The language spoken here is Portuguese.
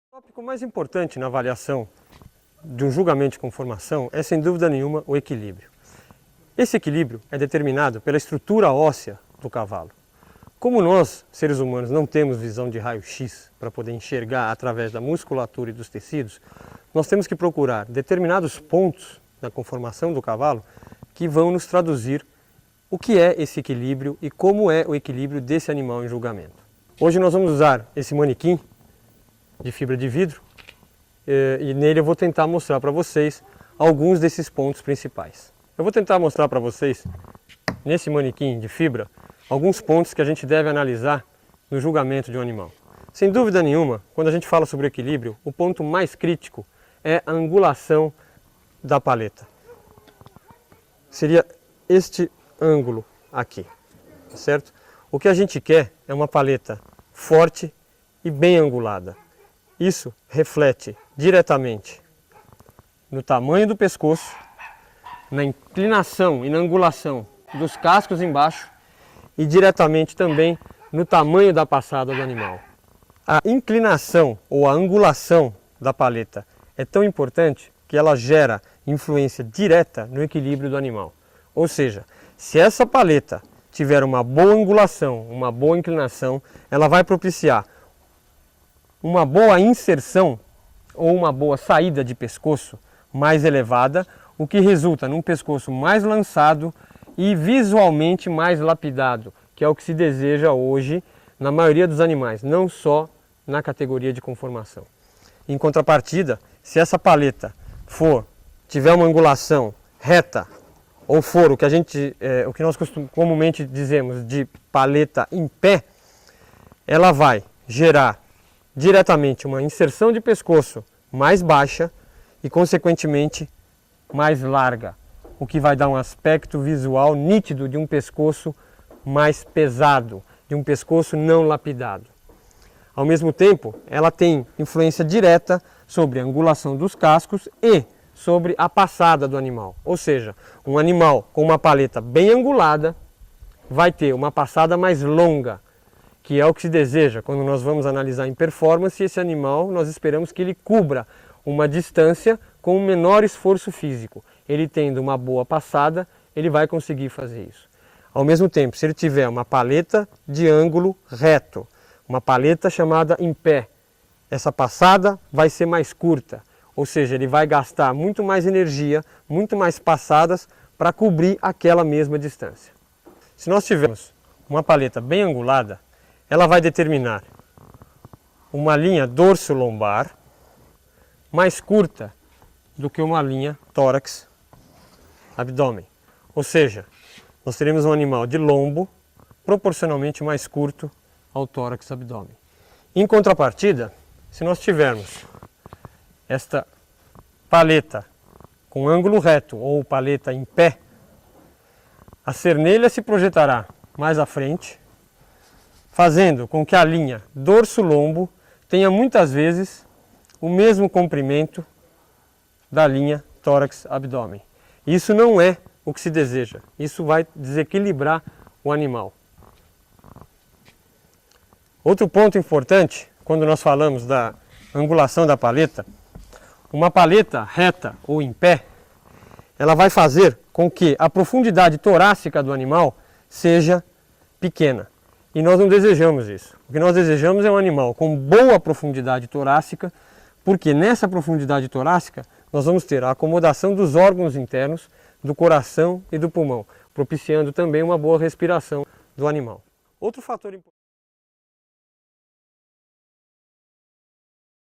O tópico mais importante na avaliação de um julgamento de conformação é, sem dúvida nenhuma, o equilíbrio. Esse equilíbrio é determinado pela estrutura óssea do cavalo. Como nós, seres humanos, não temos visão de raio-x para poder enxergar através da musculatura e dos tecidos, nós temos que procurar determinados pontos na conformação do cavalo que vão nos traduzir o que é esse equilíbrio e como é o equilíbrio desse animal em julgamento. Hoje nós vamos usar esse manequim de fibra de vidro e nele eu vou tentar mostrar para vocês alguns desses pontos principais. Eu vou tentar mostrar para vocês, nesse manequim de fibra, alguns pontos que a gente deve analisar no julgamento de um animal. Sem dúvida nenhuma, quando a gente fala sobre equilíbrio, o ponto mais crítico é a angulação da paleta. Seria este ângulo aqui, certo? O que a gente quer é uma paleta forte e bem angulada. Isso reflete diretamente no tamanho do pescoço, na inclinação e na angulação dos cascos embaixo e diretamente também no tamanho da passada do animal. A inclinação ou a angulação da paleta é tão importante que ela gera influência direta no equilíbrio do animal. Ou seja, se essa paleta tiver uma boa angulação, uma boa inclinação, ela vai propiciar uma boa inserção ou uma boa saída de pescoço mais elevada, o que resulta num pescoço mais lançado e visualmente mais lapidado, que é o que se deseja hoje na maioria dos animais, não só na categoria de conformação. Em contrapartida, se essa paleta tiver uma angulação reta, ou for o que nós comumente dizemos de paleta em pé, ela vai gerar diretamente uma inserção de pescoço mais baixa e, consequentemente, mais larga, o que vai dar um aspecto visual nítido de um pescoço mais pesado, de um pescoço não lapidado. Ao mesmo tempo, ela tem influência direta sobre a angulação dos cascos e sobre a passada do animal. Ou seja, um animal com uma paleta bem angulada vai ter uma passada mais longa, que é o que se deseja quando nós vamos analisar em performance. Esse animal, nós esperamos que ele cubra uma distância com um menor esforço físico. Ele tendo uma boa passada, ele vai conseguir fazer isso. Ao mesmo tempo, se ele tiver uma paleta de ângulo reto, uma paleta chamada em pé, essa passada vai ser mais curta, ou seja, ele vai gastar muito mais energia, muito mais passadas para cobrir aquela mesma distância. Se nós tivermos uma paleta bem angulada, ela vai determinar uma linha dorso-lombar mais curta do que uma linha tórax-abdômen. Ou seja, nós teremos um animal de lombo proporcionalmente mais curto ao tórax-abdômen. Em contrapartida, se nós tivermos esta paleta com ângulo reto ou paleta em pé, a cernelha se projetará mais à frente, fazendo com que a linha dorso-lombo tenha muitas vezes o mesmo comprimento da linha tórax-abdômen. Isso não é o que se deseja, isso vai desequilibrar o animal. Outro ponto importante, quando nós falamos da angulação da paleta, uma paleta reta ou em pé, ela vai fazer com que a profundidade torácica do animal seja pequena. E nós não desejamos isso. O que nós desejamos é um animal com boa profundidade torácica, porque nessa profundidade torácica nós vamos ter a acomodação dos órgãos internos, do coração e do pulmão, propiciando também uma boa respiração do animal. Outro fator importante